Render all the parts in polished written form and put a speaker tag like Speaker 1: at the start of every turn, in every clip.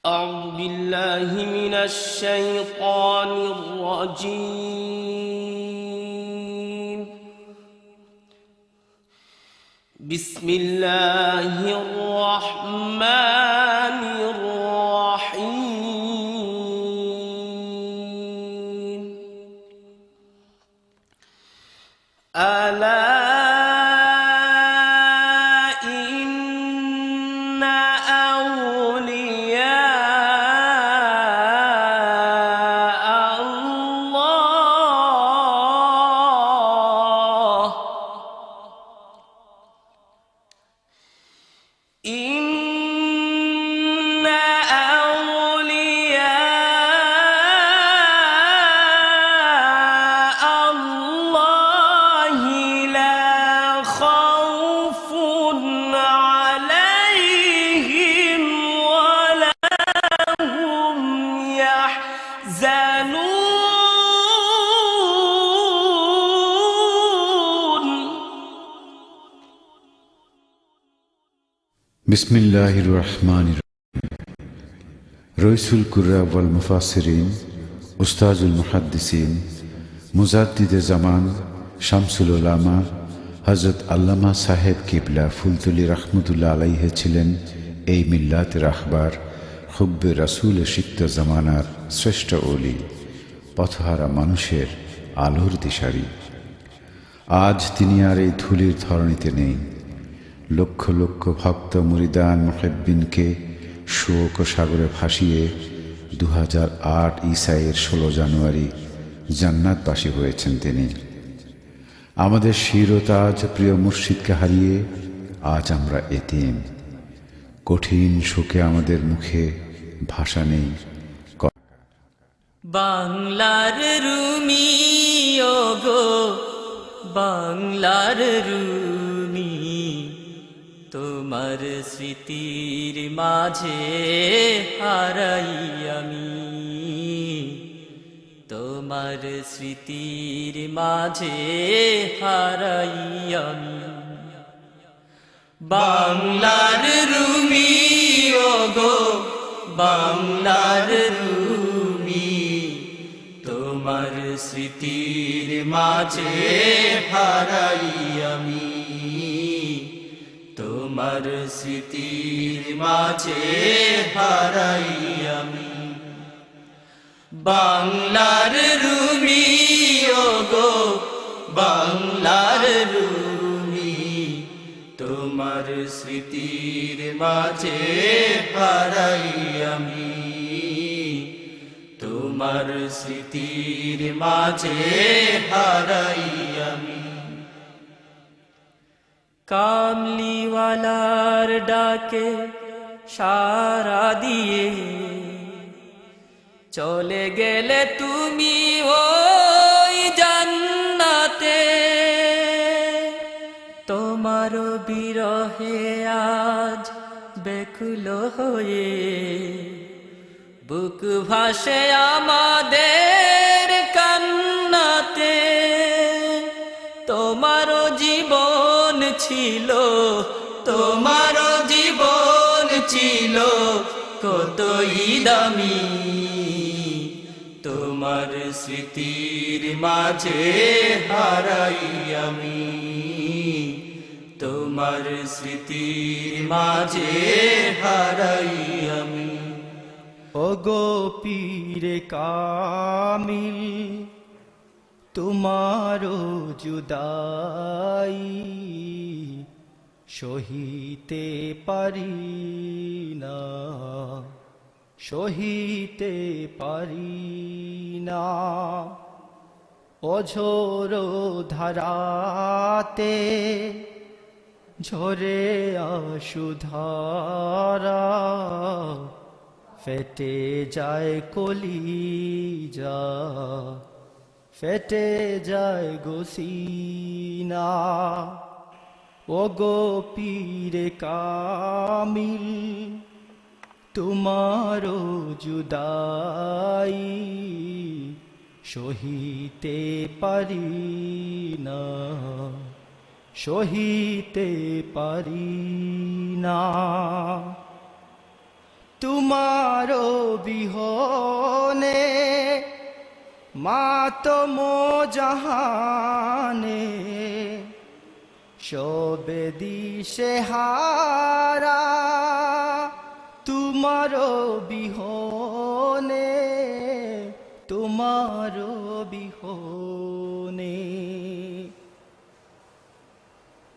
Speaker 1: أعوذ بالله من الشيطان الرجيم. بسم الله الرحمن الرحيم. ألا
Speaker 2: বিসমিল্লাহির রহমানির রহিম। রইসুল কুররা ওয়াল মুফাসসিরিন, উস্তাজুল মুহাদ্দিসিন, মুজাদ্দিদে জামান, শামসুল উলামা হযরত আল্লামা সাহেব কিবলা ফুলতলি রহমতুল্লাহ আলাইহি ছিলেন এই মিল্লাতের রাহবার, হুব্বে রাসূলে সিক্ত জামানার শ্রেষ্ঠ ওলি, পথহারা মানুষের আলোর দিশারি। আজ তিনি আর এই ধুলির ধরণীতে নেই। লক্ষ লক্ষ ভক্ত মুরিদান মুহিব্বিনকে শোক ও সাগরে ভাসিয়ে 2008 ঈসায়ের 16 জানুয়ারি জান্নাতবাসী হয়েছেন তিনি। আমাদের শিরতাজ প্রিয় মুর্শিদকে হারিয়ে আজ আমরা এতিম। কঠিন শোকে আমাদের মুখে ভাষা নেই।
Speaker 3: বাংলার রুমি ওগো বাংলার রুমি, তোমার স্মৃতির মাঝে হারাই আমি, তোমার স্মৃতির মাঝে হারাই আমি। বাংলার রুমি ওগো বাংলার রুমি, তোমার স্মৃতির মাঝে হারাই আমি, তোমার স্মৃতির মাঝে হারাই আমি। বাংলার রুমি ওগো বাংলার রুমি, তোমার স্মৃতির মাঝে হারাই আমি, তোমার স্মৃতির মাঝে হারাই আমি। কামলিওয়ালার ডাকে সাড়া দিয়ে চলে গেলে তুমি ওই জান্নাতে, তোমার বিরহে আজ বেকুল হয়ে বুক ভাসে আমাদের কান্নাতে। তোমার জীবন ছিল, তোমার জীবন ছিল কতই দামি, তোমার স্মৃতির মাঝে হারাই আমি, তোমার স্মৃতির মাঝে হারাই আমি।
Speaker 4: ওগো পীরে কামিল, তোমারো জুদাই সহিতে পারি না, সহিতে পারি না। অঝোর ধারাতে ঝরে আশুধারা, ফেটে যায় কলিজা, ফেটে যায় গোসিনা। ওগো পীরে কামিল, তোমারো জুদাই সহিতে পারি না, সহিতে পারি না। তোমারো বিহনে মাতমো জাহানে শোবে দিশে হারা তোমারো বিহনে তোমারো বিহনে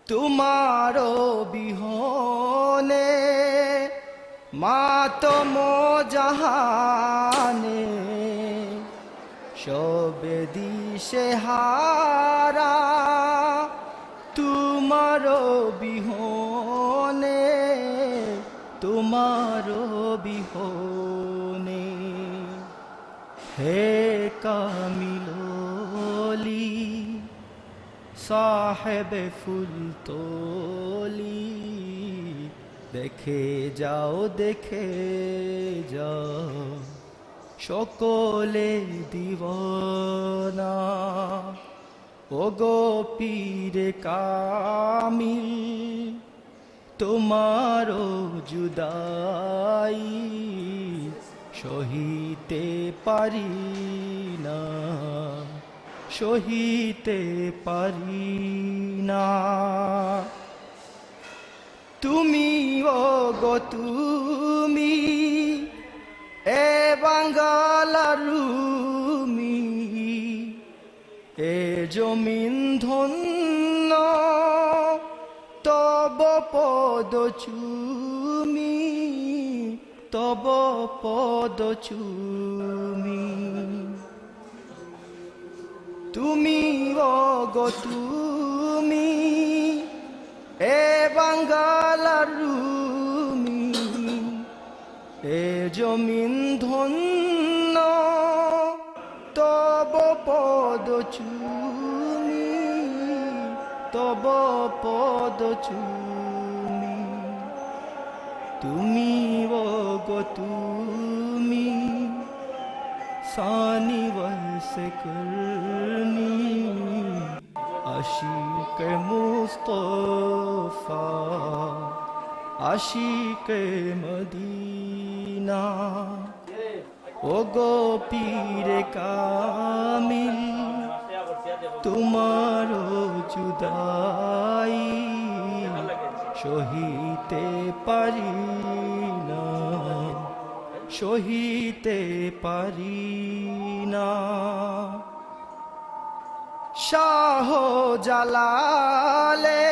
Speaker 4: তোমারো বিহনে মাতমো জাহানে শোবে দিশে হারা তোমারো বিহনে তোমারো বিহনে হে কামিলি সাহেবে ফুল তোলি দেখে যাও সকলে দিওয়ানা ও গো পীরে কামিল তোমারো জুদাই সহিতে পারি না সহিতে পারি না তুমি ও গো তুমি এ বাঙ্গালারুমি এ জমিন ধন্য তব পদ চুমি তব পদ চুমি তুমি ও গো তুমি এ বাঙ্গালারুমি এ জমিন ধন্য তব পদ চুমি তব পদ চুমি তুমি ও গো তুমি সানি বসে করনি আশিক মুস্তফা আশিক মদিনা ও গো পীরে কামিল তোমারো জুদাই সহিতে পারি না সহিতে পারি না শাহ জালালের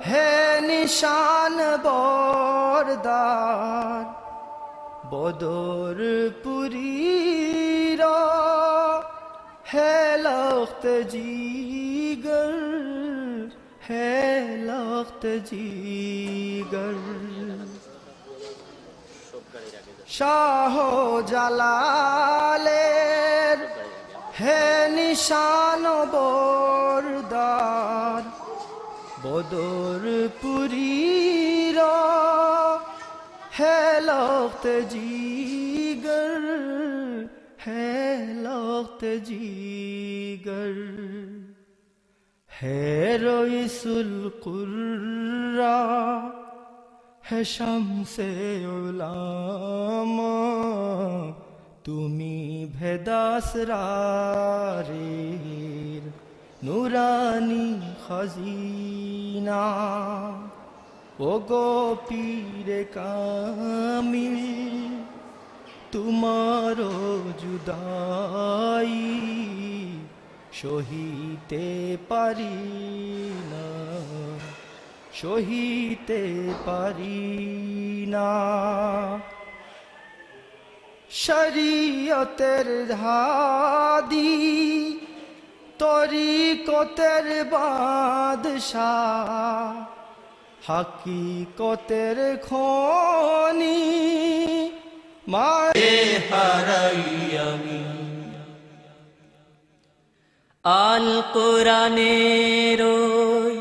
Speaker 4: হে নিশান বরদার বদর পুরীর হে লখত জিগর হে লখত জিগর শাহ জালালের হে নিশান বরদার বদর পুরীর হে লখত জিগর হে লখত জিগর হে রইসুল কুর্রা হে শামসে উলামা তুমি ভেদাসরারের নুরানি খাজিনা ও গো পীরে কামিল তোমারো জুদাই সহিতে পারি না সহিতে পারি না শরীয়তের হাদি তরিকতের বাদশাহ হাকিকতের খনি মায়ে
Speaker 3: হারাই আমি আল কোরআনের ওই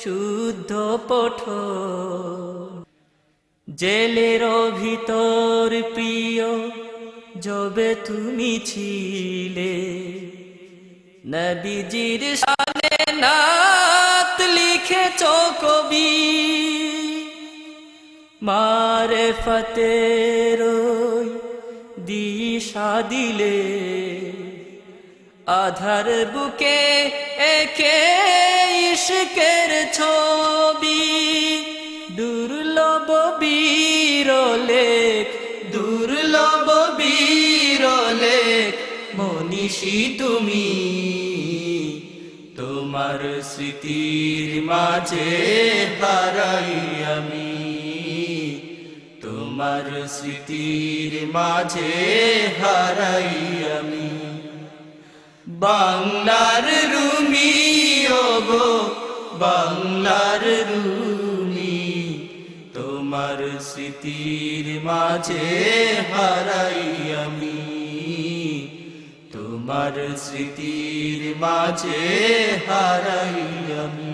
Speaker 3: শুদ্ধ পঠন জেলের ভিতর প্রিয় যবে তুমি ছিলে নবীজির শানে নাত লিখেছ কবি মারেফতের ওই দিশা দিলে আধার বুকে একে ইশকের ছবি দুর্লভ বিরলেখ দুর্লভ বিরলেখ মনীষী তুমি তোমার স্মৃতির মাঝে হারাই আমি তোমার স্মৃতির মাঝে হারাই আমি বাংলার রুমি ওগো বাংলার রুমি তোমার স্মৃতির মাঝে হারাই আমি তোমার স্মৃতির মাঝে হারাই আমি